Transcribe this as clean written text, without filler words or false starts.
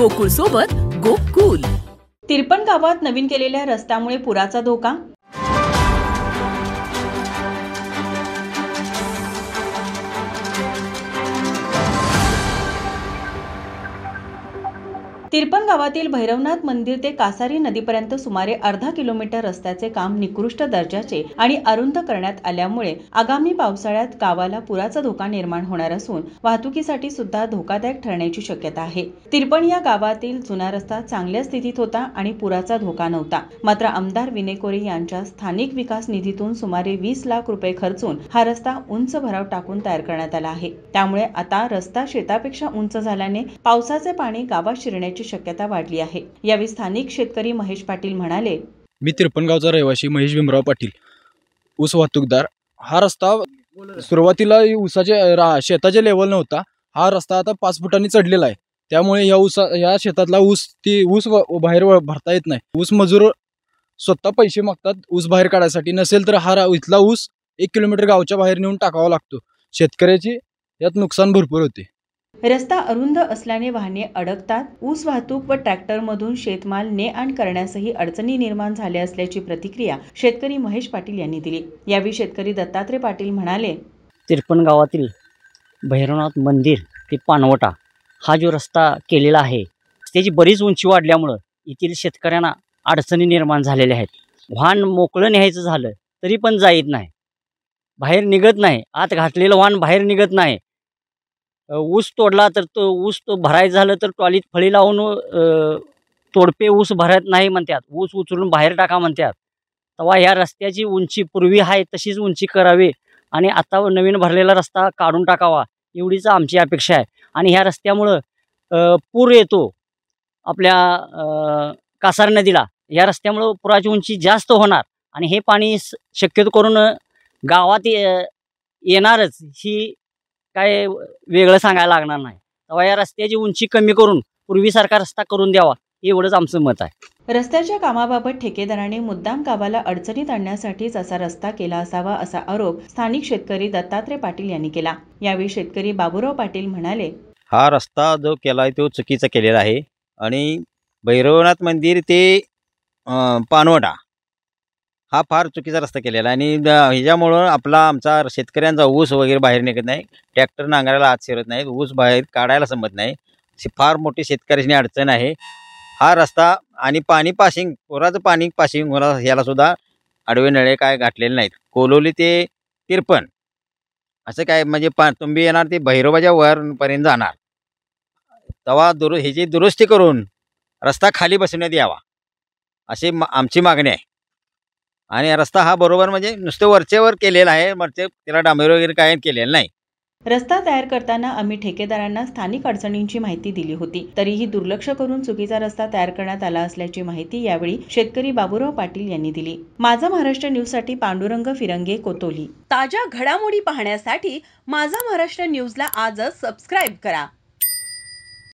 गोकुळ सोबत गोकुल। तिरपण गावात नवीन केलेल्या रस्त्यामुळे पुराचा धोका। तिरपण गावातील भैरवनाथ मंदिर ते कासारी नदीपर्यंत सुमारे अर्धा किलोमीटर रस्त्याचे काम निकृष्ट दर्जाचे आणि अरुंद करण्यात आल्यामुळे आगामी पावसाळ्यात गावाला पुराचा धोका निर्माण होणार असून वाहतुकीसाठी सुद्धा धोकादायक ठरण्याची शक्यता आहे। तिरपण या गावातील जुना रस्ता चांगल्या स्थितीत होता आणि पुराचा धोका नव्हता। मात्र आमदार विनय कोरे यांच्या स्थानिक विकास निधीतून सुमारे 20 लाख रुपये खर्चून हा रस्ता उंच भराव टाकून तयार करण्यात आला आहे। त्यामुळे आता रस्ता शेतापेक्षा उंच झाल्याने पावसाचे पाणी गावात शिरण्याची शक्यता वाढली आहे। यावेळी स्थानिक शेतकरी महेश पाटील म्हणाले, मी तिरपण गावचा रहिवासी महेश भीमराव पाटील, ऊस वाहतूकदार। हा रस्ता सुरुवातीला ऊसाच्या शेताच्या लेवल नव्हता। हा रस्ता आता 5 फुटांनी चढलेला आहे। त्यामुळे या शेतातला ऊस बाहेर भरता येत नाही। ऊस मजूर स्वतः पैसे मागतात ऊस बाहेर काढायसाठी, नसेल तर हा इथला ऊस 1 किलोमीटर गावच्या बाहेर नेऊन टाकावा लागतो। शेतकऱ्याची यात नुकसान भरपूर होते। रस्ता अरुंद असल्याने वाहने अडकतात। ऊस वाहतूक व ट्रॅक्टरमधून शेतमाल ने आण करण्यासही अडचणी निर्माण झाल्या असल्याची प्रतिक्रिया शेतकरी महेश पाटील यांनी दिली। यावेळी शेतकरी दत्तात्रय पाटील म्हणाले, तिरपण गावातील भैरवनाथ मंदिर ते पानवटा हा जो रस्ता केलेला आहे त्याची बरीच उंची वाढल्यामुळे येथील शेतकऱ्यांना अडचणी निर्माण झालेल्या आहेत। वाहन मोकळं न्यायचं झालं तरी पण जात नाही, बाहेर निघत नाही। आत घातलेलं वाहन बाहेर निघत नाही। ऊस तोडला तर तो ऊस भरायचं झालं तर ट्रॉलीत फळी लावून तोडपे ऊस भरत नाही म्हणतात, ऊस उचलून बाहेर टाका म्हणतात। तेव्हा ह्या रस्त्याची उंची पूर्वी आहे तशीच उंची करावी आणि आता नवीन भरलेला रस्ता काढून टाकावा एवढीच आमची अपेक्षा आहे। आणि ह्या रस्त्यामुळं पूर येतो आपल्या कासार नदीला। या रस्त्यामुळं पुराची उंची जास्त होणार आणि हे पाणी शक्यतो करून गावात येणारच, ही काय वेगळं सांगायला लागणार नाही। तेव्हा या रस्त्याची उंची कमी करून पूर्वीसारखा रस्ता करून द्यावा एवढंच आमचं मत आहे। रस्त्याच्या कामाबाबत ठेकेदाराने मुद्दाम गावाला अडचणीत आणण्यासाठीच असा रस्ता केला असावा असा आरोप स्थानिक शेतकरी दत्तात्रय पाटील यांनी केला। यावेळी शेतकरी बाबूराव पाटील म्हणाले, हा रस्ता जो केलाय तो चुकीचा केलेला आहे आणि भैरवनाथ मंदिर ते पानवटा हा फार चुकीचा रस्ता केलेला आहे आणि ह्याच्यामुळं आमचा शेतकऱ्यांचा ऊस वगैरे बाहेर निघत नाही, ट्रॅक्टर नांगरायला आत शिरत नाही, ऊस बाहेर काढायला संमत नाही। फार मोठी शेतकऱ्याची अडचण आहे हा रस्ता। आणि पुराचं पाणी पासिंग ह्याला सुद्धा आडवे नळे काय घातलेले नाहीत। कोलोली ते तिरपण असं काय म्हणजे तुम्ही येणार ते भैरोबाच्या वरपर्यंत जाणार, तेव्हा ह्याची दुरुस्ती करून रस्ता खाली बसवण्यात यावा अशी आमची मागणी आहे। आणि रस्ता हा बरोबर म्हणजे नुसतं वरचेवर केलेला आहे, त्याला डांबर वगैरे काय केलेलं नाही। रस्ता तयार करताना आम्ही ठेकेदारांना स्थानिक अडचणींची माहिती दिली होती, तरीही दुर्लक्ष करून चुकीचा रस्ता तयार करण्यात आला असल्याची माहिती यावेळी शेतकरी बाबूराव पाटील यांनी दिली। माझा महाराष्ट्र न्यूजसाठी पांडुरंग फिरंगे, कोतोली। ताज्या घडामोडी पाहण्यासाठी माझा महाराष्ट्र न्यूजला आजच सबस्क्राइब करा।